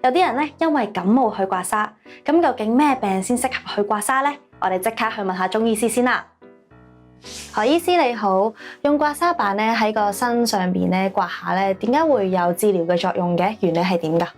有啲人咧因為感冒去刮痧，咁究竟咩病先適合去刮痧呢？我哋即刻去問下中醫師先啦。何醫師你好，用刮痧板咧喺個身上邊咧刮下咧，點解會有治療嘅作用嘅？原理係點噶？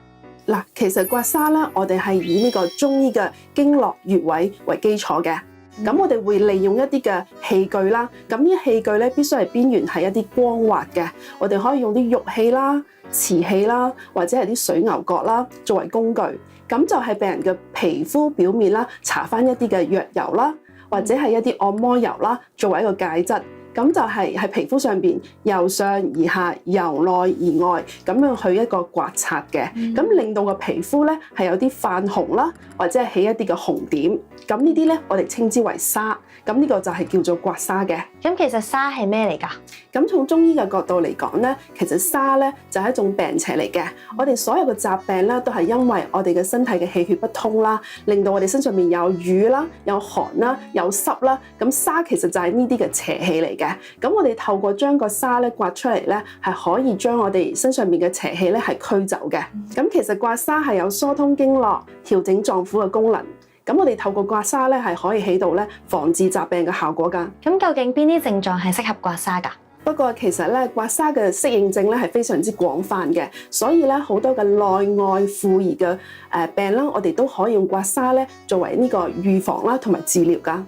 嗱，其實刮痧咧，我哋係以呢個中醫嘅經絡穴位為基礎嘅。咁我哋會利用一啲嘅器具啦。咁呢啲器具咧必須係邊緣係一啲光滑嘅。我哋可以用啲玉器啦、瓷器啦，或者係啲水牛角啦作為工具。咁就係病人嘅皮膚表面啦，搽翻一啲嘅藥油啦，或者係一啲按摩油啦，作為一個介質。咁就係喺皮膚上邊由上而下、由內而外咁樣去一個刮擦嘅，咁令到個皮膚咧係有啲泛紅啦，或者係起一啲嘅紅點。咁呢啲咧我哋稱之為痧。咁呢個就係叫做刮痧嘅。咁其實痧係咩嚟㗎？咁從中醫嘅角度嚟講咧，其實痧咧就係一種病邪嚟嘅。我哋所有嘅疾病咧都係因為我哋嘅身體嘅氣血不通啦，令到我哋身上面有瘀啦、有寒啦、有濕啦。咁痧其實就係呢啲嘅邪氣嚟嘅。咁我哋透過將個痧咧刮出嚟咧，係可以將我哋身上面嘅邪氣咧係驅走嘅。咁其實刮痧係有疏通經絡、調整臟腑嘅功能。咁我哋透過刮痧咧係可以起到咧防治疾病嘅效果㗎。咁究竟邊啲症狀係適合刮痧㗎？不過其實咧刮痧嘅適應症咧係非常之廣泛嘅，所以咧好多嘅內外婦兒嘅病啦，我哋都可以用刮痧咧作為呢個預防啦同埋治療㗎。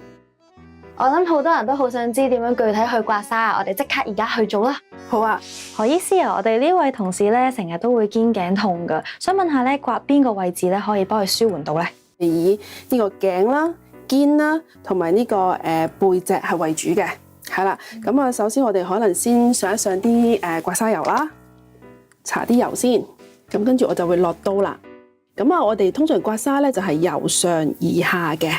我諗好多人都好想知點樣具體去刮痧，我哋即刻而家去做啦。好啊，何醫師啊，我哋呢位同事咧成日都會肩頸痛㗎，想問下咧刮邊個位置咧可以幫佢舒緩到咧？以呢個頸啦、肩啦同埋呢個背脊係為主嘅，係啦。咁啊，首先我哋可能先上一上啲刮痧油啦，搽啲油先。咁跟住我就會落刀啦。咁啊，我哋通常刮痧咧就係由上而下嘅，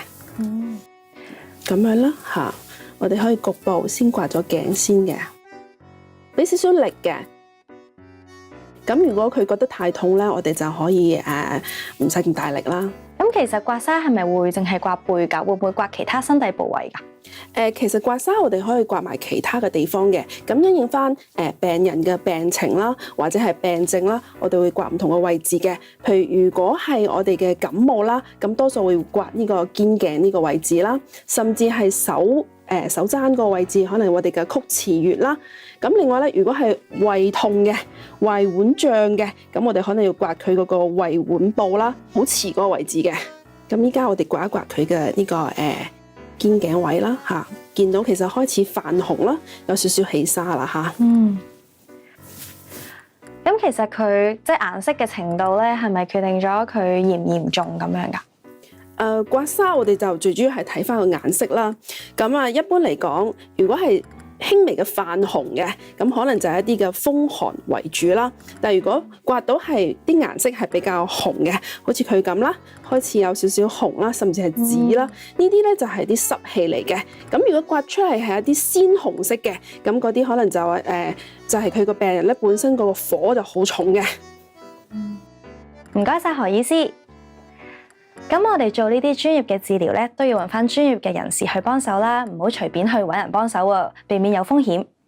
咁樣啦嚇。我哋可以局部先刮咗頸先嘅，俾少少力嘅。咁如果佢覺得太痛咧，我哋就可以唔使咁大力啦。咁其實刮痧係咪會淨係刮背㗎？會唔會刮其他身體部位㗎？其實刮痧我哋可以刮埋其他嘅地方嘅。咁因應翻病人嘅病情啦，或者係病症啦，我哋會刮唔同嘅位置嘅。譬如如果係我哋嘅感冒啦，咁多數會刮呢個肩頸呢個位置啦，甚至係手踭個位置，可能我哋嘅曲池穴啦。咁另外咧，如果係胃痛嘅、胃脘脹嘅，咁我哋可能要刮佢嗰個胃脘部啦，好池嗰個位置嘅。咁依家我哋刮一刮佢嘅呢個肩頸位啦，嚇，見到其實開始泛紅啦，有少少起沙啦，嚇。咁其實佢即係顏色嘅程度咧，係咪決定咗佢嚴唔嚴重咁樣㗎？刮痧我哋就最主要係睇翻個顏色啦。咁啊，一般嚟講，如果係輕微嘅泛紅嘅，咁可能就係一啲嘅風寒為主啦。但係如果刮到係啲顏色係比較紅嘅，好似佢咁啦，開始有少少紅啦，甚至係紫啦，呢啲咧就係啲濕氣嚟嘅。咁如果刮出嚟係一啲鮮紅色嘅，咁嗰啲可能就係佢個病人咧本身個火就好重嘅。唔該晒何醫師。咁我哋做呢啲專業嘅治療咧，都要揾翻專業嘅人士去幫手啦，唔好隨便去揾人幫手喎，避免有風險。